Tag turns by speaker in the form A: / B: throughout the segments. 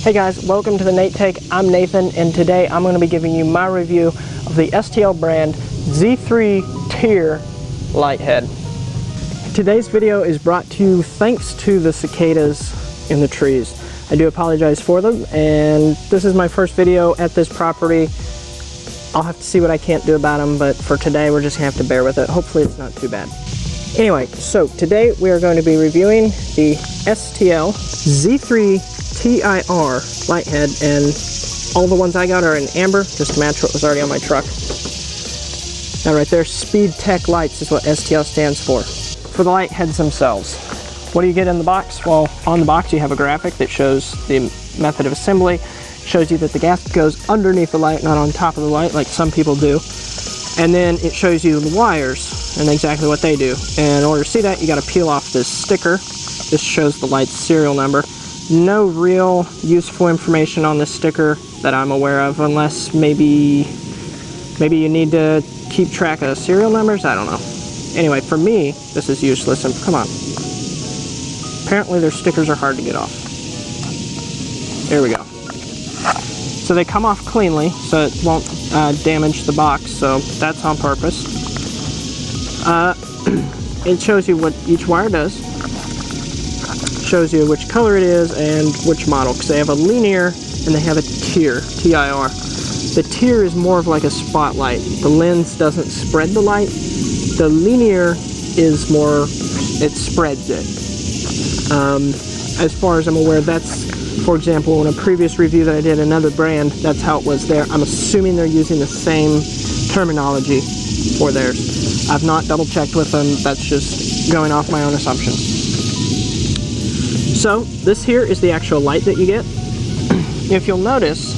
A: Hey guys, welcome to the Nate Take. I'm Nathan, and today I'm going to be giving you my review of the STL brand Z-3 TIR light head. Today's video is brought to you thanks to the cicadas in the trees. I do apologize for them, and this is my first video at this property. I'll have to see what I can't do about them, but for today we're just going to have to bear with it. Hopefully it's not too bad. Anyway, so today we are going to be reviewing the STL Z-3 TIR light head, and all the ones I got are in amber, just to match what was already on my truck. Now right there, Speed Tech Lights is what STL stands for. For the light heads themselves, what do you get in the box? Well, on the box you have a graphic that shows the method of assembly, shows you that the gasket goes underneath the light, not on top of the light like some people do. And then it shows you the wires and exactly what they do. And in order to see that, you got to peel off this sticker. This shows the light's serial number. No real useful information on this sticker that I'm aware of, unless maybe you need to keep track of serial numbers. I don't know. Anyway, for me, this is useless. And come on. Apparently their stickers are hard to get off. There we go. So they come off cleanly, so it won't damage the box, so that's on purpose. It shows you what each wire does, shows you which color it is and which model, because they have a linear and they have a TIR, T-I-R. The TIR is more of like a spotlight. The lens doesn't spread the light. The linear is more, it spreads it. As far as I'm aware, that's, for example, in a previous review that I did, another brand, that's how it was there. I'm assuming they're using the same terminology for theirs. I've not double checked with them, that's just going off my own assumption. So, this here is the actual light that you get. If you'll notice,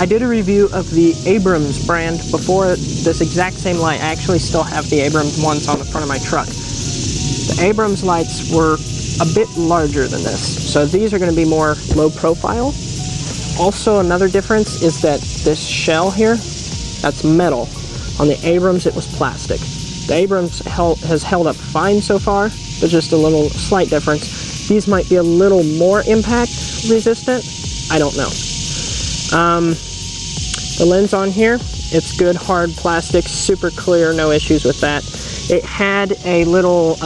A: I did a review of the Abrams brand before this exact same light. I actually still have the Abrams ones on the front of my truck. The Abrams lights were a bit larger than this, so these are going to be more low profile. Also, another difference is that this shell here, that's metal. On the Abrams it was plastic. The Abrams has held up fine so far, but just a little slight difference. These might be a little more impact resistant, I don't know. The lens on here, it's good hard plastic, super clear, no issues with that. It had a little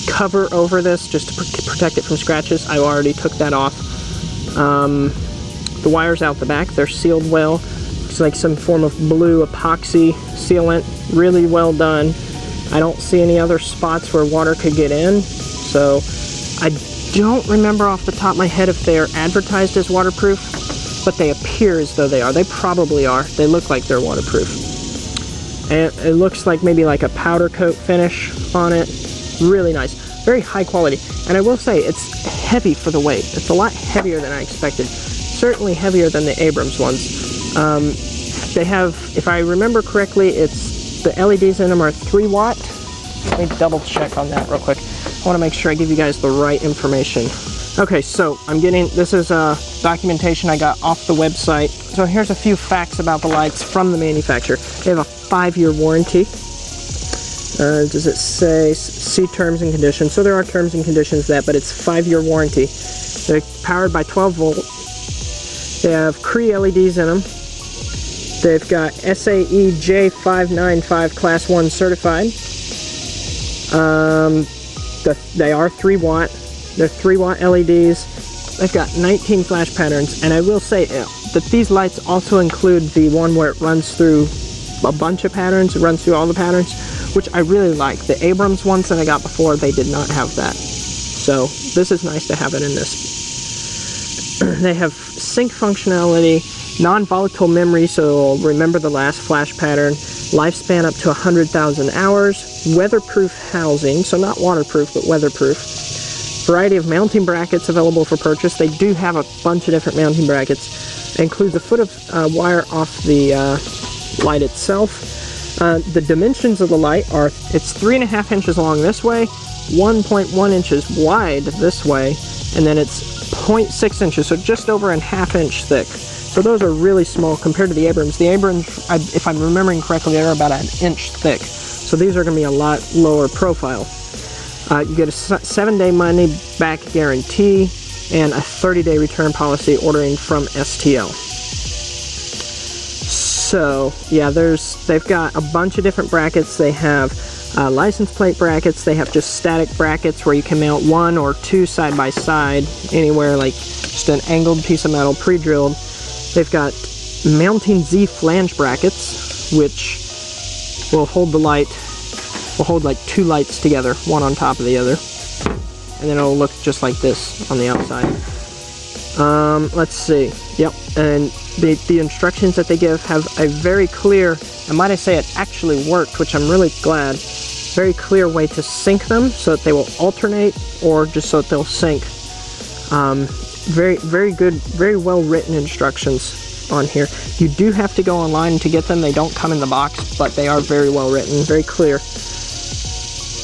A: cover over this just to protect it from scratches. I already took that off. The wires out the back, they're sealed well. It's like some form of blue epoxy sealant, really well done. I don't see any other spots where water could get in, so I don't remember off the top of my head if they are advertised as waterproof, but they appear as though they are. They probably are. They look like they're waterproof. And it looks like maybe like a powder coat finish on it. Really nice. Very high quality. And I will say, it's heavy for the weight. It's a lot heavier than I expected. Certainly heavier than the Abrams ones. They have, if I remember correctly, it's the LEDs in them are 3 watt. Let me double check on that real quick. I want to make sure I give you guys the right information. Okay, so I'm getting, this is documentation I got off the website. So here's a few facts about the lights from the manufacturer. They have a 5-year warranty. Does it say, see terms and conditions? So there are terms and conditions to that, but it's 5-year warranty. They're powered by 12 volt. They have Cree LEDs in them. They've got SAE J595 Class 1 certified. They are 3 watt. They're 3 watt LEDs. They've got 19 flash patterns, and I will say that these lights also include the one where it runs through a bunch of patterns. It runs through all the patterns, which I really like. The Abrams ones that I got before, they did not have that. So this is nice to have it in this. They have sync functionality, non-volatile memory, so remember the last flash pattern, lifespan up to 100,000 hours, weatherproof housing, so not waterproof, but weatherproof. Variety of mounting brackets available for purchase. They do have a bunch of different mounting brackets. It includes a foot of wire off the light itself. The dimensions of the light are, it's 3.5 inches long this way, 1.1 inches wide this way, and then it's 0.6 inches, so just over a ½ inch thick. So those are really small compared to the Abrams. The Abrams, if I'm remembering correctly, they're about 1 inch thick. So these are going to be a lot lower profile. You get a 7-day money-back guarantee. and a 30-day return policy ordering from STL. So yeah, they've got a bunch of different brackets. They have license plate brackets. They have just static brackets where you can mount one or two side by side anywhere, like just an angled piece of metal pre-drilled. They've got mounting Z flange brackets, which will hold the light, will hold like two lights together, one on top of the other, and then it'll look just like this on the outside. Let's see. Yep, and the instructions that they give have a very clear, and might I say it actually worked, which I'm really glad, very clear way to sync them so that they will alternate or just so that they'll sync. Very good, very well written instructions on here. You do have to go online to get them. They don't come in the box, but they are very well written, very clear.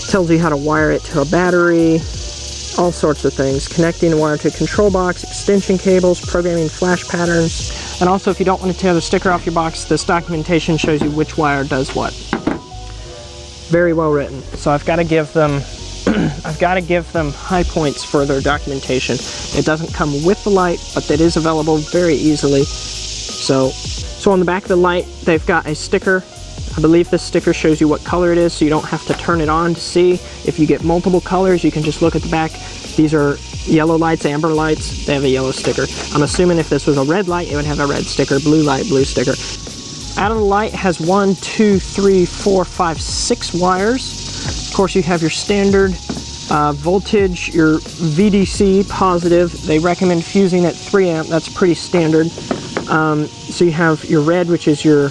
A: Tells you how to wire it to a battery, all sorts of things. Connecting the wire to a control box, extension cables, programming flash patterns. And also, if you don't want to tear the sticker off your box, this documentation shows you which wire does what. Very well written. So I've got to give them high points for their documentation. It doesn't come with the light, but it is available very easily. So on the back of the light, they've got a sticker. I believe this sticker shows you what color it is, so you don't have to turn it on to see. If you get multiple colors, you can just look at the back. These are yellow lights, amber lights. They have a yellow sticker. I'm assuming if this was a red light, it would have a red sticker. Blue light, blue sticker. Out of the light has 1, 2, 3, 4, 5, 6 wires. Of course, you have your standard voltage, your VDC positive. They recommend fusing at 3 amp. That's pretty standard. So you have your red, which is your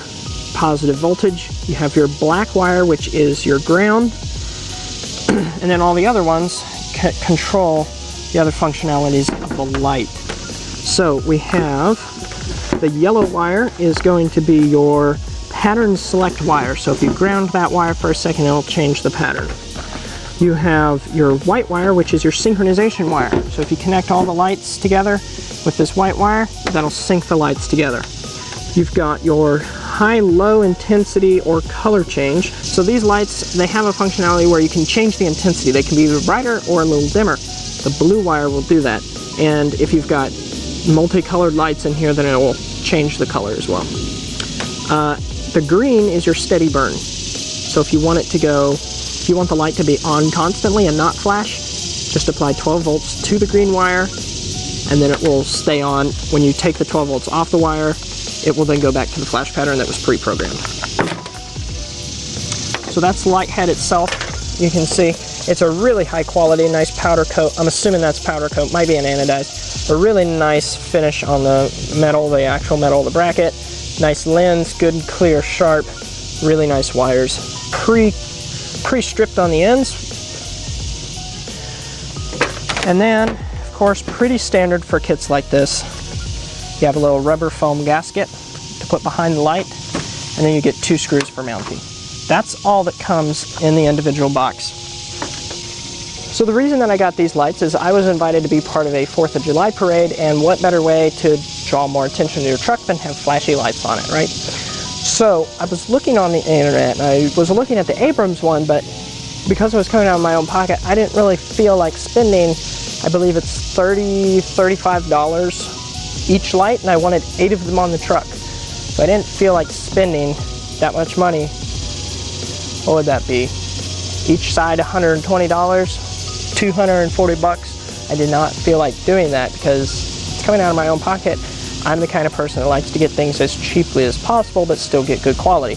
A: positive voltage. You have your black wire, which is your ground. And then all the other ones control the other functionalities of the light. So we have the yellow wire is going to be your pattern select wire. So if you ground that wire for a second, it'll change the pattern. You have your white wire, which is your synchronization wire. So if you connect all the lights together with this white wire, that'll sync the lights together. You've got your high-low intensity or color change. So these lights, they have a functionality where you can change the intensity. They can be either brighter or a little dimmer. The blue wire will do that. And if you've got multicolored lights in here, then it will change the color as well. The green is your steady burn. So if you want it to go, if you want the light to be on constantly and not flash, just apply 12 volts to the green wire, and then it will stay on. When you take the 12 volts off the wire, it will then go back to the flash pattern that was pre-programmed. So that's the light head itself. You can see it's a really high quality, nice powder coat. I'm assuming that's powder coat, might be an anodized. A really nice finish on the metal, the actual metal of the bracket. Nice lens, good, clear, sharp, really nice wires. Pre-stripped on the ends. And then, of course, pretty standard for kits like this. You have a little rubber foam gasket to put behind the light, and then you get 2 screws for mounting. That's all that comes in the individual box. So the reason that I got these lights is I was invited to be part of a 4th of July parade, and what better way to draw more attention to your truck than have flashy lights on it, right? So I was looking on the internet, and I was looking at the Abrams one, but because I was coming out of my own pocket, I didn't really feel like spending, I believe it's $30, $35 each light, and I wanted 8 of them on the truck. So I didn't feel like spending that much money. What would that be? Each side $120, $240. I did not feel like doing that because it's coming out of my own pocket. I'm the kind of person that likes to get things as cheaply as possible but still get good quality.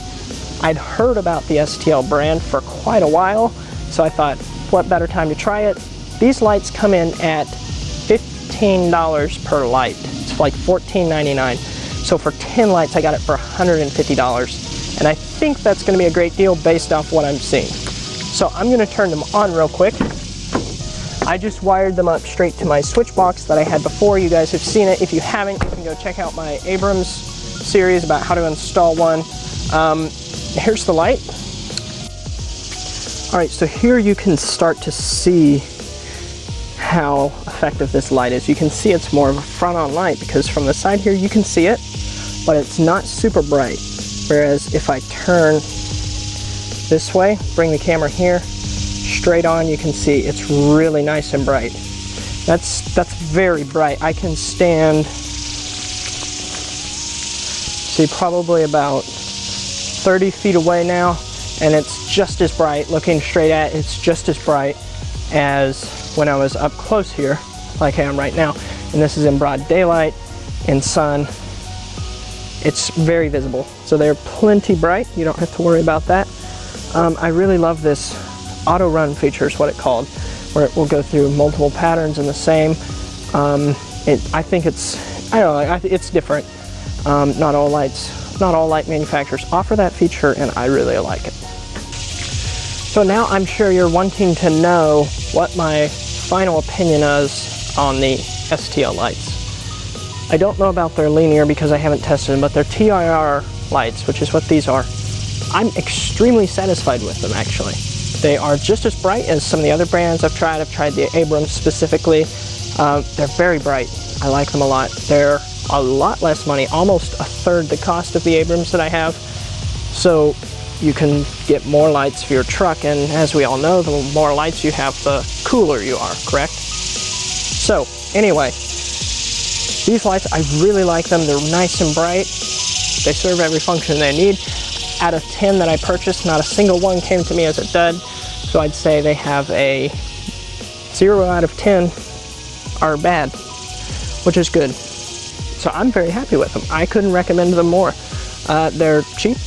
A: I'd heard about the STL brand for quite a while, so I thought, what better time to try it? These lights come in at $15 per light. It's like $14.99. So for 10 lights, I got it for $150. And I think that's going to be a great deal based off what I'm seeing. So I'm going to turn them on real quick. I just wired them up straight to my switch box that I had before. You guys have seen it. If you haven't, you can go check out my Abrams series about how to install one. Here's the light. All right, so here you can start to see how effective this light is. You can see it's more of a front-on light because from the side here you can see it, but it's not super bright. Whereas if I turn this way, bring the camera here, straight on, you can see it's really nice and bright. That's very bright. I can stand, see, probably about 30 feet away now, and it's just as bright. Looking straight at it, it's just as bright as when I was up close here, like I am right now. And this is in broad daylight, in sun. It's very visible. So they're plenty bright. You don't have to worry about that. I really love this Autorun feature is what it's called, where it will go through multiple patterns in the same. I think it's, I don't know, it's different. Not all light manufacturers offer that feature, and I really like it. So now I'm sure you're wanting to know what my final opinion is on the STL lights. I don't know about their linear because I haven't tested them, but their TIR lights, which is what these are, I'm extremely satisfied with them actually. They are just as bright as some of the other brands I've tried. I've tried the Abrams specifically. They're very bright. I like them a lot. They're a lot less money, almost a third the cost of the Abrams that I have. So you can get more lights for your truck, and as we all know, the more lights you have, the cooler you are, correct? So anyway, these lights, I really like them. They're nice and bright. They serve every function they need. Out of 10 that I purchased, not a single one came to me as a dud. So I'd say they have a 0 out of 10 are bad, which is good. So I'm very happy with them. I couldn't recommend them more. They're cheap,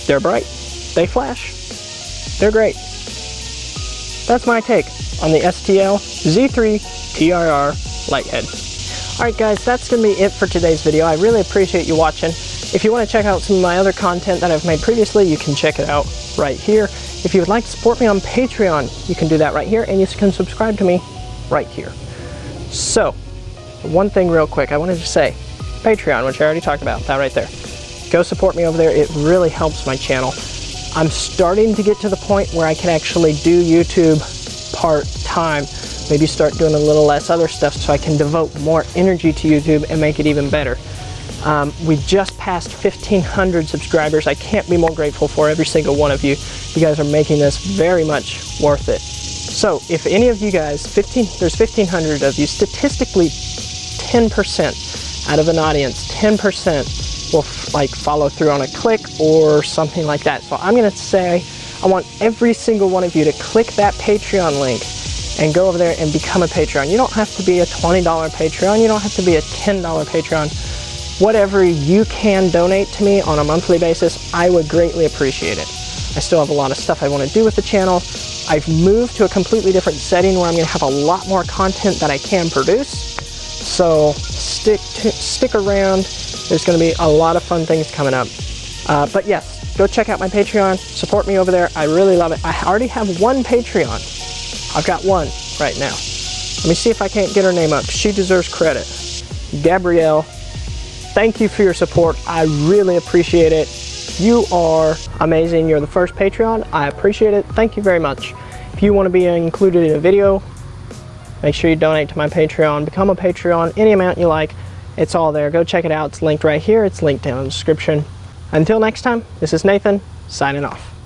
A: they're bright, they flash, they're great. That's my take on the STL Z-3 TIR lighthead. Alright guys, that's going to be it for today's video. I really appreciate you watching. If you want to check out some of my other content that I've made previously, you can check it out right here. If you would like to support me on Patreon, you can do that right here, and you can subscribe to me right here. So, one thing real quick, I wanted to say, Patreon, which I already talked about, that right there. Go support me over there, it really helps my channel. I'm starting to get to the point where I can actually do YouTube part-time, maybe start doing a little less other stuff so I can devote more energy to YouTube and make it even better. We just passed 1,500 subscribers. I can't be more grateful for every single one of you. You guys are making this very much worth it. So if any of you guys, there's 1,500 of you, statistically 10% out of an audience, 10% will follow through on a click or something like that. So I'm going to say I want every single one of you to click that Patreon link and go over there and become a Patreon. You don't have to be a $20 Patreon. You don't have to be a $10 Patreon. Whatever you can donate to me on a monthly basis, I would greatly appreciate it. I still have a lot of stuff I want to do with the channel. I've moved to a completely different setting where I'm going to have a lot more content that I can produce. So stick around. There's going to be a lot of fun things coming up. But yes, go check out my Patreon. Support me over there. I really love it. I already have one Patreon. I've got one right now. Let me see if I can't get her name up. She deserves credit. Gabrielle. Thank you for your support. I really appreciate it. You are amazing. You're the first Patreon. I appreciate it. Thank you very much. If you want to be included in a video, make sure you donate to my Patreon. Become a Patreon, any amount you like. It's all there. Go check it out. It's linked right here. It's linked down in the description. Until next time, this is Nathan, signing off.